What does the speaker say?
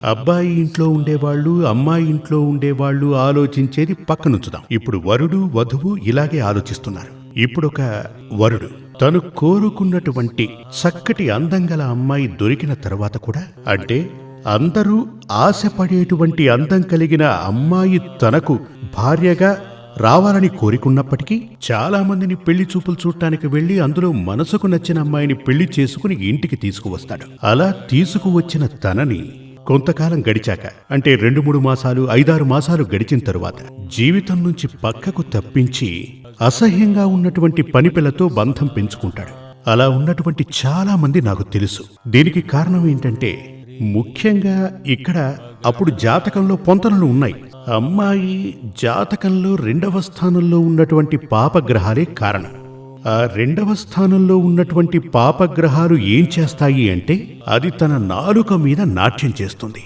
అబ్బాయి ఇంట్లో ఉండేవాళ్ళు, అమ్మాయి ఇంట్లో ఉండేవాళ్ళు ఆలోచించేది పక్కనుంచుదాం. ఇప్పుడు వరుడు వధువు ఇలాగే ఆలోచిస్తున్నారు. ఇప్పుడొక వరుడు తను కోరుకున్నటువంటి చక్కటి అందంగల అమ్మాయి దొరికిన తర్వాత కూడా, అంటే అందరూ ఆశపడేటువంటి అందం కలిగిన అమ్మాయి తనకు భార్యగా రావాలని కోరుకున్నప్పటికీ చాలా మందిని పెళ్లి చూపులు చూడటానికి వెళ్లి అందులో మనసుకు నచ్చిన అమ్మాయిని పెళ్లి చేసుకుని ఇంటికి తీసుకువస్తాడు. అలా తీసుకువచ్చిన తనని కొంతకాలం గడిచాక, అంటే 2-3 మాసాలు 5-6 మాసాలు గడిచిన తరువాత జీవితం నుంచి పక్కకు తప్పించి అసహ్యంగా ఉన్నటువంటి పనిపిల్లతో బంధం పెంచుకుంటాడు. అలా ఉన్నటువంటి చాలా మంది నాకు తెలుసు. దీనికి కారణం ఏంటంటే, ముఖ్యంగా ఇక్కడ అప్పుడు జాతకంలో పొంతనలు ఉన్నాయి. అమ్మాయి జాతకంలో 2వ స్థానంలో ఉన్నటువంటి పాపగ్రహాలే కారణం. ఆ 2వ స్థానంలో ఉన్నటువంటి పాపగ్రహాలు ఏం చేస్తాయి అంటే, అది తన నాలుక మీద నాట్యం చేస్తుంది.